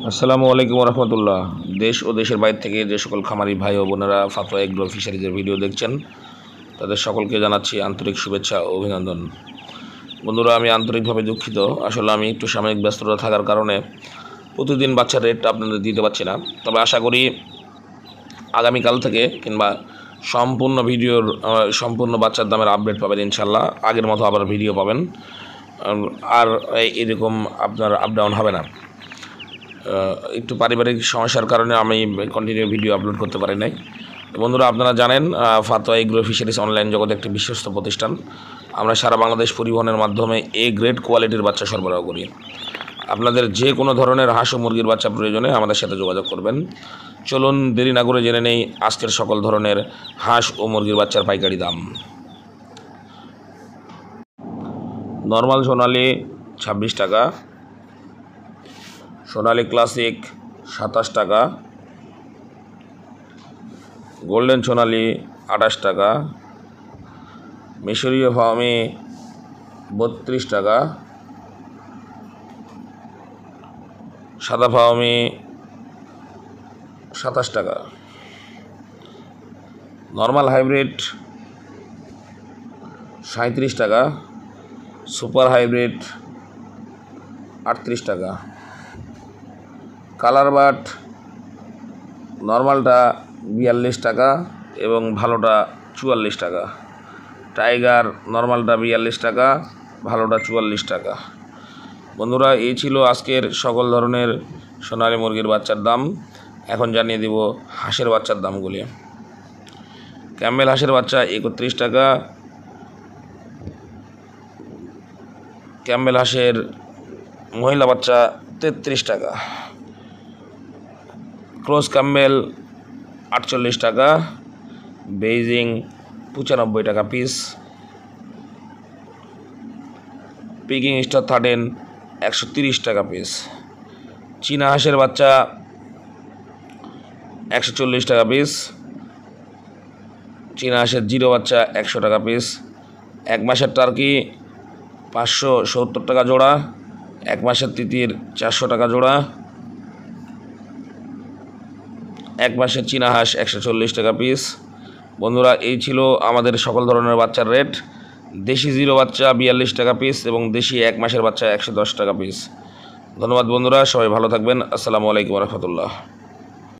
আসসালামু আলাইকুম রহমতুল্লাহ। দেশ ও দেশের বাইরে থেকে যে সকল খামারি ভাই ও বোনেরা ফাতোয়া এগ্রো ফিশারিজের ভিডিও দেখছেন, তাদের সকলকে জানাচ্ছি আন্তরিক শুভেচ্ছা ও অভিনন্দন। বন্ধুরা, আমি আন্তরিকভাবে দুঃখিত। আসলে আমি একটু সাময়িক ব্যস্ততা থাকার কারণে প্রতিদিন বাচ্চার রেটটা আপনাদের দিতে পারছি না। তবে আশা করি আগামীকাল থেকে কিংবা সম্পূর্ণ বাচ্চার দামের আপডেট পাবেন ইনশাল্লাহ। আগের মতো আবার ভিডিও পাবেন, আর এরকম আপনার আপ ডাউন হবে না। একটু পারিবারিক সমস্যার কারণে আমি কন্টিনিউ ভিডিও আপলোড করতে পারি নাই। বন্ধুরা, আপনারা জানেন ফাতোয়া এগ্রো ফিশারিজ অনলাইন জগতে একটি বিশ্বস্ত প্রতিষ্ঠান। আমরা সারা বাংলাদেশ পরিবহনের মাধ্যমে গ্রেড কোয়ালিটির বাচ্চা সরবরাহ করি। আপনাদের যে কোনো ধরনের হাঁস ও মুরগির বাচ্চা প্রয়োজনে আমাদের সাথে যোগাযোগ করবেন। চলুন দেরি না করে জেনে নেই আজকের সকল ধরনের হাঁস ও মুরগির বাচ্চার পাইকারি দাম। নর্মাল সোনালি 26 টাকা, সোনালি ক্লাসিক 27 টাকা, গোল্ডেন সোনালি 28 টাকা, মিশরীয় ফার্মি 32 টাকা, সাদা ফার্মি 27 টাকা, নর্মাল হাইব্রিড 37 টাকা, সুপার হাইব্রিড 38 টাকা, কালার বাট নর্মালটা 42 টাকা এবং ভালোটা 44 টাকা, টাইগার নর্মালটা 42 টাকা, ভালোটা 44 টাকা। বন্ধুরা, এই ছিল আজকের সকল ধরনের সোনালী মুরগির বাচ্চার দাম। এখন জানিয়ে দিব হাঁসের বাচ্চার দামগুলি। ক্যাম্বেল হাঁসের বাচ্চা 31 টাকা, ক্যাম্বেল হাঁসের মহিলা বাচ্চা 33 টাকা, ক্রস ক্যাম্বেল 48 টাকা, বেইজিং 95 টাকা পিস, পিকিং স্টার 13 130 টাকা পিস, চীনা হাঁসের বাচ্চা 140 টাকা পিস, চীনা হাঁসের জিরো বাচ্চা 100 টাকা পিস, এক মাসের টার্কি 570 টাকা জোড়া, এক মাসের তিতির 400 টাকা জোড়া, এক মাসের চীনা হাঁস 140 টাকা পিস। বন্ধুরা, এই ছিল আমাদের সকল ধরনের বাচ্চার রেট। দেশি জিরো বাচ্চা 42 টাকা পিস এবং দেশি এক মাসের বাচ্চা 110 টাকা পিস। ধন্যবাদ বন্ধুরা, সবাই ভালো থাকবেন। আসসালামু আলাইকুম রহমতুল্লাহ।